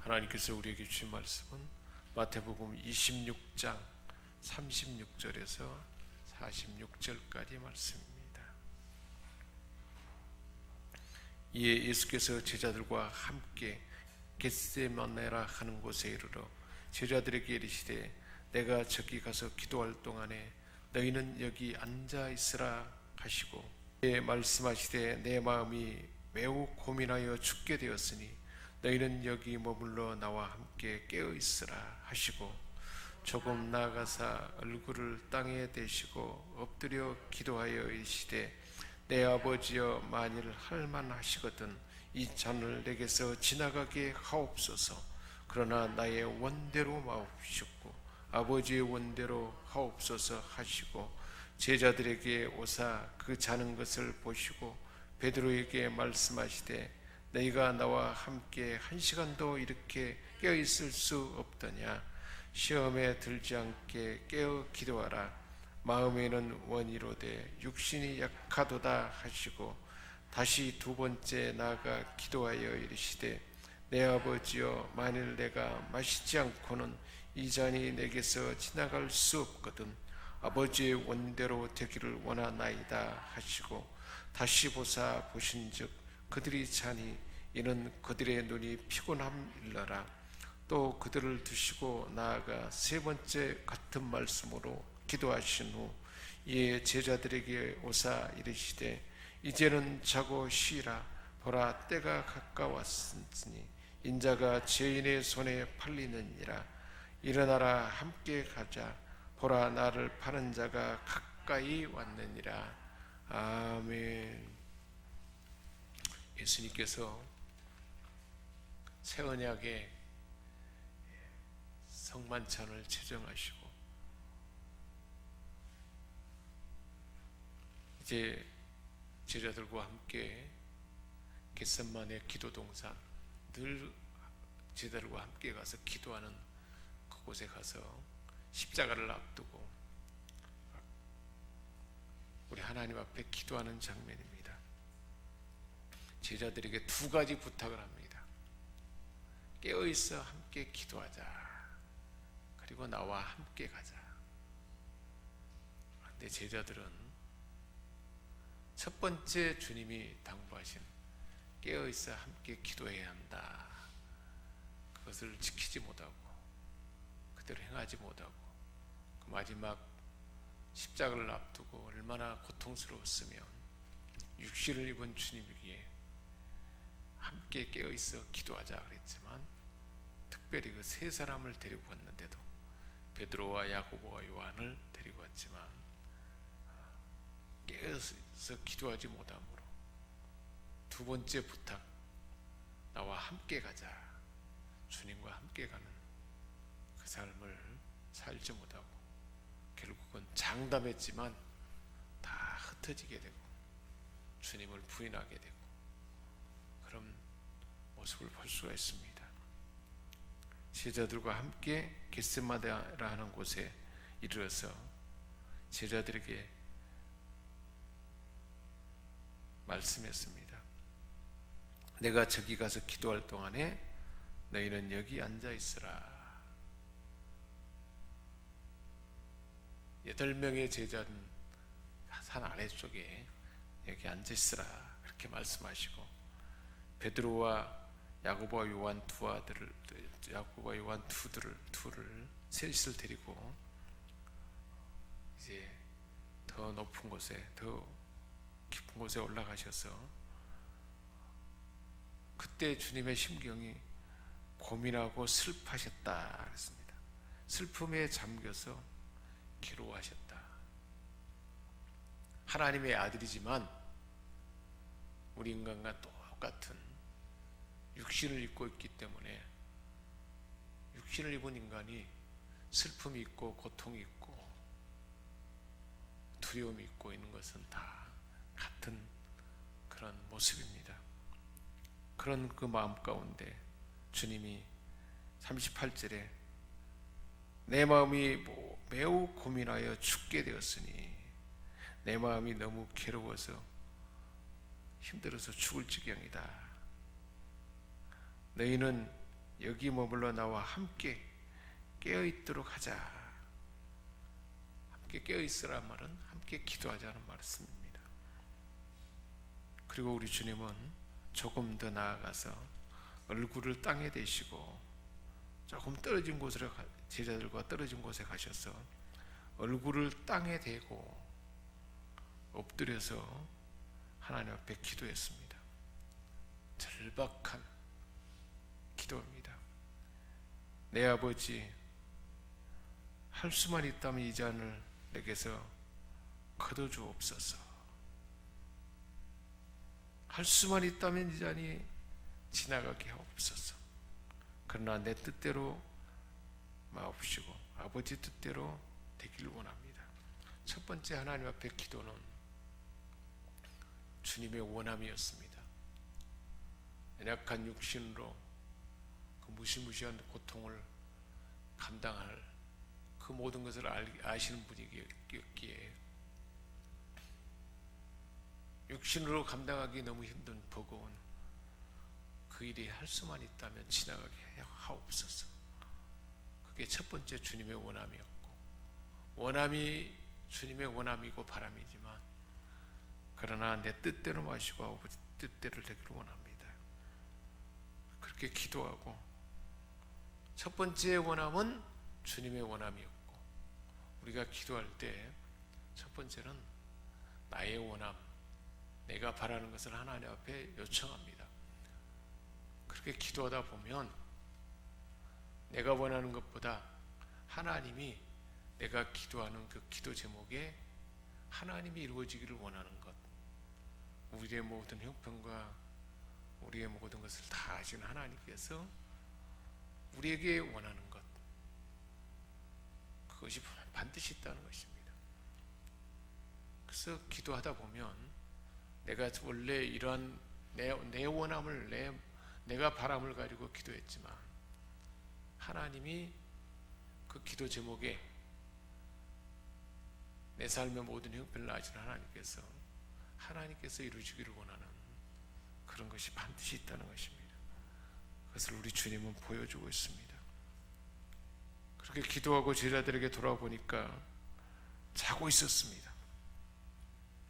하나님께서 우리에게 주신 말씀은 마태복음 26장 36절에서 46절까지 말씀입니다. 이에 예수께서 제자들과 함께 겟세마네라 하는 곳에 이르러 제자들에게 이르시되 내가 저기 가서 기도할 동안에 너희는 여기 앉아 있으라 하시고 이에 말씀하시되 내 마음이 매우 고민하여 죽게 되었으니 너희는 여기 머물러 나와 함께 깨어 있으라 하시고 조금 나아가사 얼굴을 땅에 대시고 엎드려 기도하여 이르시되 내 아버지여 만일 할만하시거든 이 잔을 내게서 지나가게 하옵소서. 그러나 나의 원대로 마옵시고 아버지의 원대로 하옵소서 하시고 제자들에게 오사 그 자는 것을 보시고 베드로에게 말씀하시되 너희가 나와 함께 1시간도 이렇게 깨어 있을 수 없더냐. 시험에 들지 않게 깨어 기도하라. 마음에는 원이로되 육신이 약하도다 하시고 다시 두 번째 나아가 기도하여 이르시되 내 아버지여 만일 내가 마시지 않고는 이 잔이 내게서 지나갈 수 없거든 아버지의 원대로 되기를 원하나이다 하시고 다시 보사 보신즉 그들이 자니 이는 그들의 눈이 피곤함일러라. 또 그들을 두시고 나아가 세 번째 같은 말씀으로 기도하신 후 이에 제자들에게 오사 이르시되 이제는 자고 쉬라. 보라 때가 가까웠으니 인자가 죄인의 손에 팔리느니라. 일어나라 함께 가자. 보라 나를 파는 자가 가까이 왔느니라. 아멘. 예수님께서 새 언약의 성만찬을 제정하시고 이제 제자들과 함께 겟세마네 기도 동산, 늘 제자들과 함께 가서 기도하는 그곳에 가서 십자가를 앞두고 우리 하나님 앞에 기도하는 장면입니다. 제자들에게 두 가지 부탁을 합니다. 깨어있어 함께 기도하자. 그리고 나와 함께 가자. 그런데 제자들은 첫 번째 주님이 당부하신 깨어있어 함께 기도해야 한다. 그것을 지키지 못하고 그대로 행하지 못하고 그 마지막 십자가를 앞두고 얼마나 고통스러웠으면 육신을 입은 주님이기에 함께 깨어있어 기도하자 그랬지만 특별히 그 세 사람을 데리고 왔는데도 베드로와 야고보와 요한을 데리고 왔지만 깨어서 기도하지 못함으로 두 번째 부탁 나와 함께 가자. 주님과 함께 가는 그 삶을 살지 못하고 결국은 장담했지만 다 흩어지게 되고 주님을 부인하게 되고 그런 모습을 볼 수가 있습니다. 제자들과 함께 겟세마네라 하는 곳에 이르러서 제자들에게 말씀했습니다. 내가 저기 가서 기도할 동안에 너희는 여기 앉아 있으라. 8명의 제자는 산 아래쪽에 여기 앉아 있으라 그렇게 말씀하시고 베드로와 야고보와 요한 둘을 셋을 데리고 이제 더 높은 곳에 더 깊은 곳에 올라가셔서 그때 주님의 심경이 고민하고 슬퍼하셨다 그랬습니다. 슬픔에 잠겨서 괴로워하셨다. 하나님의 아들이지만 우리 인간과 똑같은 육신을 입고 있기 때문에 육신을 입은 인간이 슬픔이 있고 고통이 있고 두려움이 있고 있는 것은 다 같은 그런 모습입니다. 그런 그 마음 가운데 주님이 38절에 내 마음이 매우 고민하여 죽게 되었으니 내 마음이 너무 괴로워서 힘들어서 죽을 지경이다. 너희는 여기 머물러 나와 함께 깨어있도록 하자. 함께 깨어있으란 말은 함께 기도하자는 말씀입니다. 그리고 우리 주님은 조금 더 나아가서 얼굴을 땅에 대시고 조금 떨어진 곳으로 제자들과 떨어진 곳에 가셔서 얼굴을 땅에 대고 엎드려서 하나님 앞에 기도했습니다. 절박한 기도입니다. 내 아버지, 할 수만 있다면 이 잔을 내게서 거둬주옵소서. 할 수만 있다면 이 잔이 지나가게 하옵소서. 그러나 내 뜻대로 마옵시고 아버지 뜻대로 되기를 원합니다. 첫 번째 하나님 앞에 기도는 주님의 원함이었습니다. 연약한 육신으로 그 무시무시한 고통을 감당할 그 모든 것을 아시는 분이기에 육신으로 감당하기 너무 힘든 버거운 그 일이 할 수만 있다면 지나가게 하옵소서. 그게 첫 번째 주님의 원함이었고, 원함이 주님의 원함이고 바람이지만 그러나 내 뜻대로 마시고 아버지 뜻대로 되기를 원합니다. 그렇게 기도하고 첫 번째 원함은 주님의 원함이었고, 우리가 기도할 때 첫 번째는 나의 원함, 내가 바라는 것을 하나님 앞에 요청합니다. 그렇게 기도하다 보면 내가 원하는 것보다 하나님이 내가 기도하는 그 기도 제목에 하나님이 이루어지기를 원하는 것, 우리의 모든 형편과 우리의 모든 것을 다 아시는 하나님께서 우리에게 원하는 것, 그것이 반드시 있다는 것입니다. 그래서 기도하다 보면 내가 원래 이러한 내 원함을 내가 바람을 가지고 기도했지만 하나님이 그 기도 제목에 내 삶의 모든 형편을 아시는 하나님께서 이루시기를 원하는 그런 것이 반드시 있다는 것입니다. 그것을 우리 주님은 보여주고 있습니다. 그렇게 기도하고 제자들에게 돌아보니까 자고 있었습니다.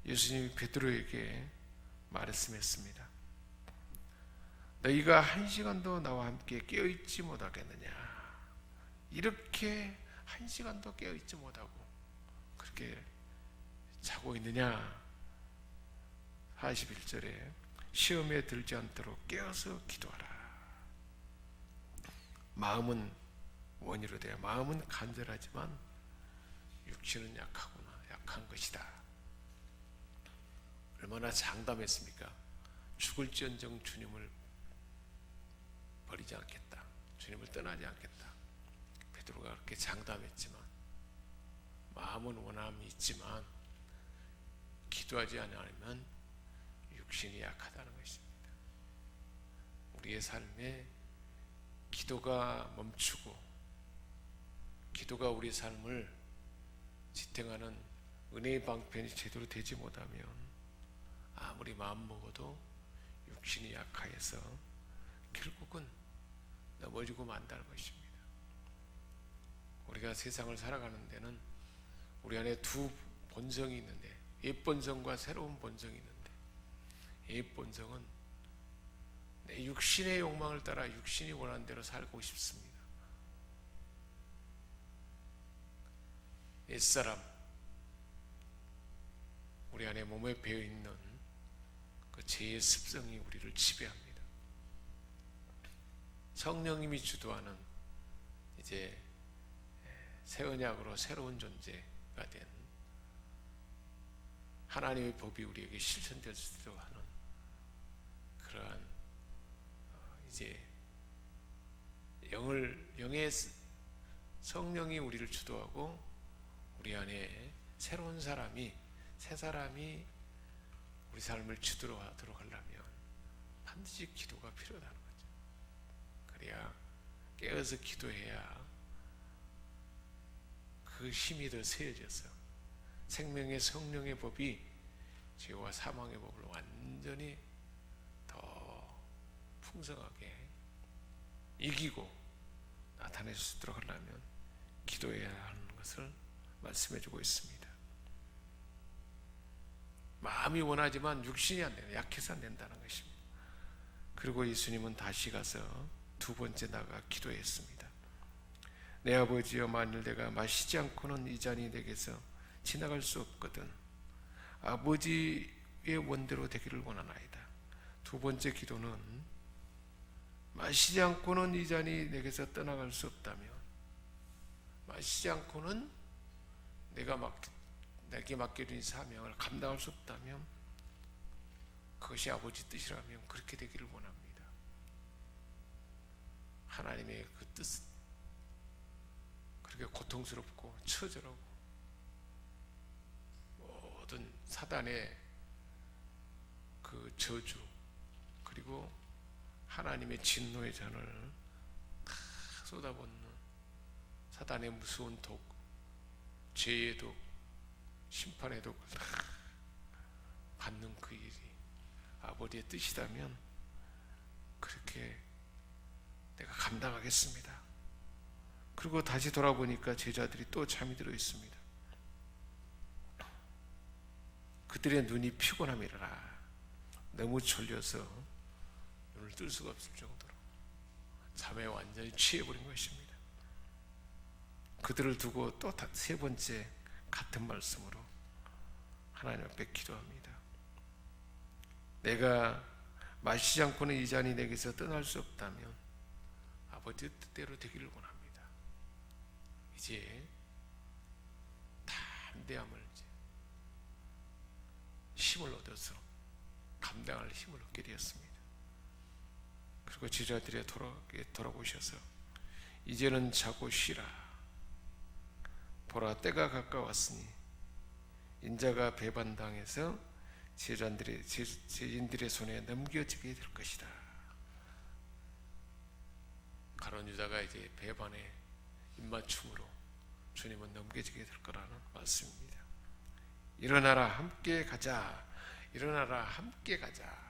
예수님이 베드로에게 말씀했습니다. 너희가 1시간도 나와 함께 깨어있지 못하겠느냐? 이렇게 1시간도 깨어있지 못하고 그렇게 자고 있느냐? 41절에 시험에 들지 않도록 깨어서 기도하라. 마음은 원이로되 마음은 간절하지만 육신은 약한 것이다. 얼마나 장담했습니까? 죽을지언정 주님을 버리지 않겠다. 주님을 떠나지 않겠다. 베드로가 그렇게 장담했지만 마음은 원함이 있지만 기도하지 않으면 육신이 약하다는 것입니다. 우리의 삶에 기도가 멈추고 기도가 우리 삶을 지탱하는 은혜의 방편이 제대로 되지 못하면 아무리 마음 먹어도 육신이 약하여서 결국은 넘어지고 만다는 것입니다. 우리가 세상을 살아가는 데는 우리 안에 두 본성이 있는데, 옛 본성과 새로운 본성이 있는데, 옛 본성은 내 육신의 욕망을 따라 육신이 원하는 대로 살고 싶습니다. 옛사람, 우리 안에 몸에 배어있는 그 죄의 습성이 우리를 지배합니다. 성령님이 주도하는 이제 새 언약으로 새로운 존재가 된 하나님의 법이 우리에게 실천될 수 있도록 하는 그러한 이제 영의 성령이 우리를 주도하고 우리 안에 새로운 사람이, 새 사람이 우리 삶을 주도하도록 하려면 반드시 기도가 필요하다는 거죠. 그래야 깨어서 기도해야 그 힘이 더 세워져서 생명의 성령의 법이 죄와 사망의 법을 완전히 더 풍성하게 이기고 나타낼 수 있도록 하려면 기도해야 하는 것을 말씀해주고 있습니다. 마음이 원하지만 육신이 안 되는, 약해서 안 된다는 것입니다. 그리고 예수님은 다시 가서 두 번째 나가 기도했습니다. 내 아버지여, 만일 내가 마시지 않고는 이 잔이 내게서 지나갈 수 없거든 아버지의 원대로 되기를 원하나이다. 두 번째 기도는 마시지 않고는 이 잔이 내게서 떠나갈 수 없다면, 마시지 않고는 내게 맡겨진 사명을 감당할 수 없다면, 그것이 아버지 뜻이라면 그렇게 되기를 원합니다. 하나님의 그 뜻은 그렇게 고통스럽고 처절하고 모든 사단의 그 저주, 그리고 하나님의 진노의 잔을 다 쏟아붓는 사단의 무서운 독, 죄의 독, 심판의 독을 다 받는 그 일이 아버지의 뜻이라면 그렇게 내가 감당하겠습니다. 그리고 다시 돌아보니까 제자들이 또 잠이 들어 있습니다. 그들의 눈이 피곤함이라 너무 졸려서 눈을 뜰 수가 없을 정도로 잠에 완전히 취해버린 것입니다. 그들을 두고 또 세 번째 같은 말씀으로 하나님 앞에 기도합니다. 내가 마시지 않고는 이 잔이 내게서 떠날 수 없다면 아버지 뜻대로 되기를 원합니다. 이제 담대함을, 이제 힘을 얻어서 감당할 힘을 얻게 되었습니다. 그리고 제자들이 돌아보셔서 이제는 자고 쉬라. 보라, 때가 가까웠으니 인자가 배반당해서 죄인들의 손에 넘겨지게 될 것이다. 가룟 유다가 이제 배반의 입맞춤으로 주님은 넘겨지게 될 거라는 말씀입니다. 일어나라, 함께 가자. 일어나라, 함께 가자.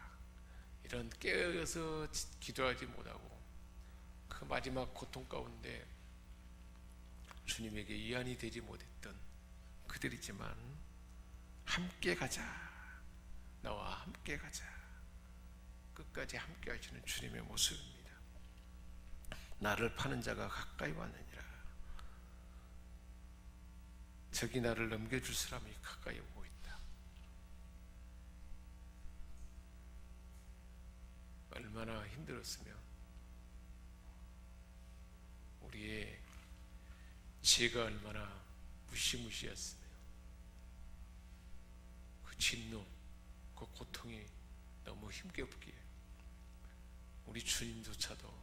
이런 깨어서 기도하지 못하고 그 마지막 고통 가운데 주님에게 이안이 되지 못했던 그들이지만 함께 가자, 나와 함께 가자, 끝까지 함께 하시는 주님의 모습입니다. 나를 파는 자가 가까이 왔느니라. 저기 나를 넘겨줄 사람이 가까이 오고 있다. 얼마나 힘들었으면, 우리의 죄가 얼마나 무시무시했으며, 그 진노, 그 고통이 너무 힘겹기에 우리 주님조차도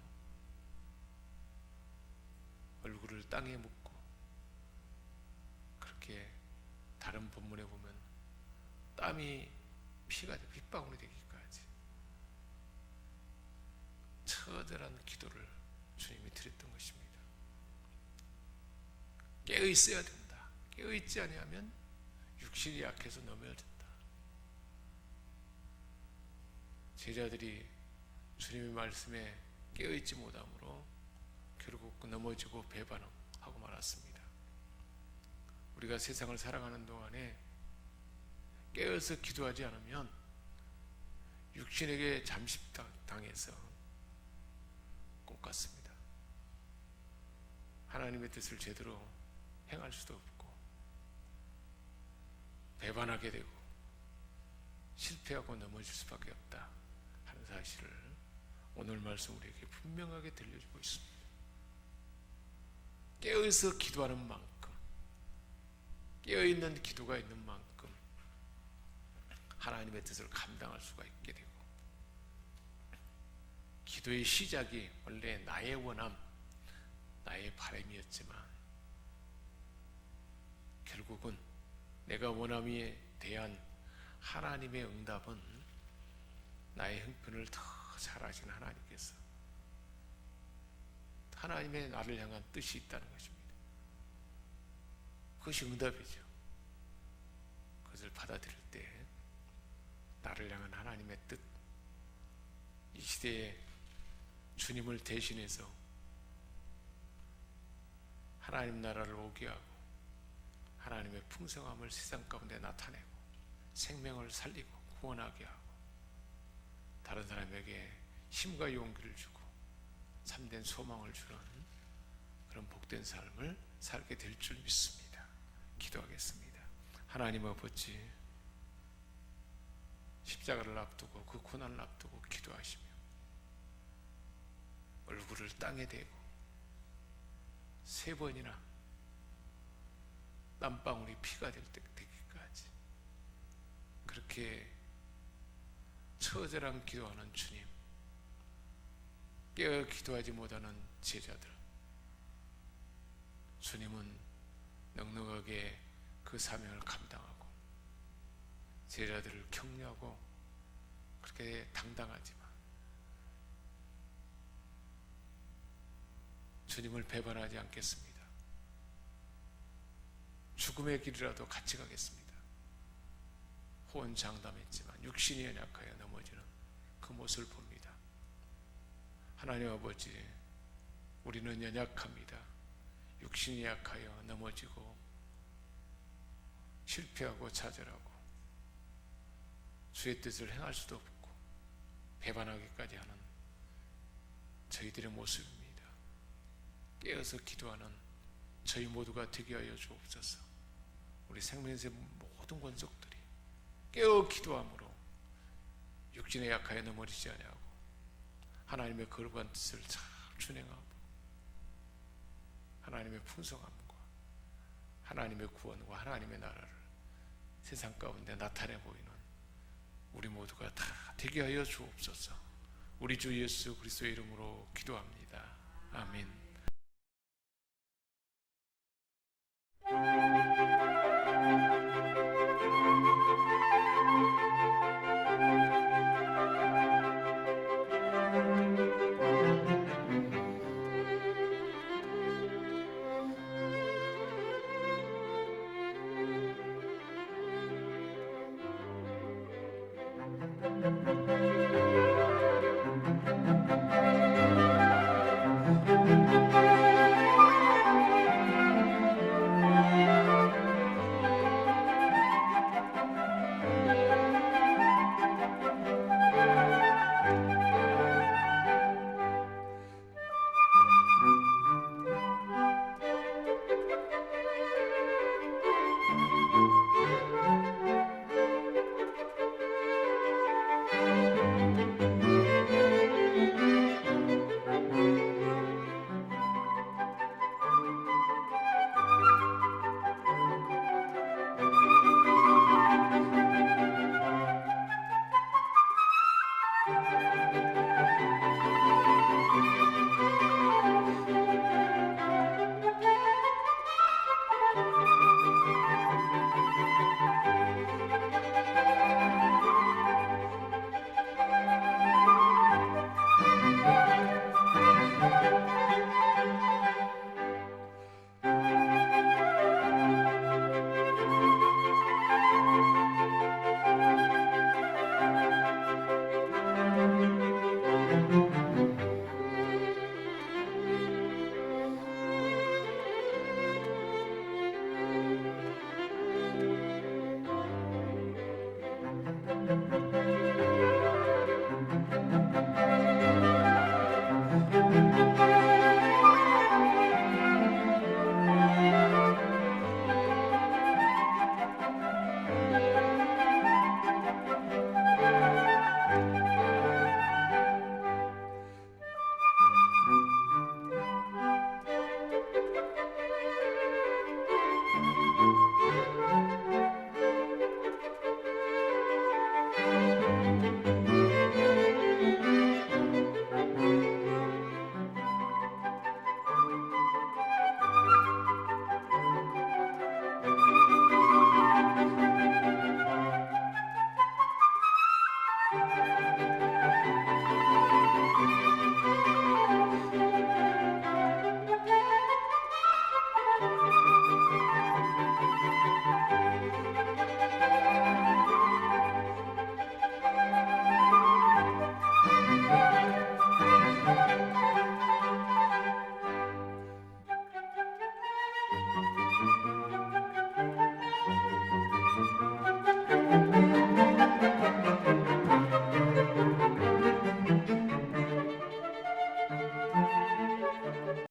얼굴을 땅에 묻고, 그렇게 다른 본문에 보면 땀이 피가 빗방울이 되기까지 처절한 기도를 주님이 드렸던 것입니다. 깨어있어야 된다. 깨어있지 아니하면 육신이 약해서 넘어야 된다. 제자들이 주님의 말씀에 깨어있지 못함으로 결국 넘어지고 배반하고 말았습니다. 우리가 세상을 살아가는 동안에 깨어서 기도하지 않으면 육신에게 잠식당해서 꼭 같습니다. 하나님의 뜻을 제대로 행할 수도 없고 배반하게 되고 실패하고 넘어질 수밖에 없다 하는 사실을 오늘 말씀 우리에게 분명하게 들려주고 있습니다. 깨어서 기도하는 만큼, 깨어있는 기도가 있는 만큼 하나님의 뜻을 감당할 수가 있게 되고, 기도의 시작이 원래 나의 원함, 나의 바람이었지만 결국은 내가 원함에 대한 하나님의 응답은 나의 형편을 더 잘 아시는 하나님께서 하나님의 나를 향한 뜻이 있다는 것입니다. 그것이 응답이죠. 그것을 받아들일 때 나를 향한 하나님의 뜻, 이 시대에 주님을 대신해서 하나님 나라를 오게 하고 하나님의 풍성함을 세상 가운데 나타내고 생명을 살리고 구원하게 하고 다른 사람에게 힘과 용기를 주고 참된 소망을 주는 그런 복된 삶을 살게 될 줄 믿습니다. 기도하겠습니다. 하나님 아버지, 십자가를 앞두고 그 고난을 앞두고 기도하시며 얼굴을 땅에 대고 3번이나 땀방울이 피가 될 때까지 그렇게 처절한 기도하는 주님, 깨어 기도하지 못하는 제자들, 주님은 넉넉하게 그 사명을 감당하고 제자들을 격려하고 그렇게 당당하지만 주님을 배반하지 않겠습니다. 죽음의 길이라도 같이 가겠습니다. 호언장담했지만 육신이 연약하여 넘어지는 그 모습을 봅니다. 하나님 아버지, 우리는 연약합니다. 육신이 약하여 넘어지고 실패하고 좌절하고 주의 뜻을 행할 수도 없고 배반하기까지 하는 저희들의 모습입니다. 깨어서 기도하는 저희 모두가 되게 하여 주옵소서. 우리 생명의 모든 권속들이 깨어 기도함으로 육신에 약하여 넘어지지 아니하고 하나님의 거룩한 뜻을 잘 준행하고 하나님의 풍성함과 하나님의 구원과 하나님의 나라를 세상 가운데 나타내 보이는 우리 모두가 다 되게 하여 주옵소서. 우리 주 예수 그리스도의 이름으로 기도합니다. 아멘.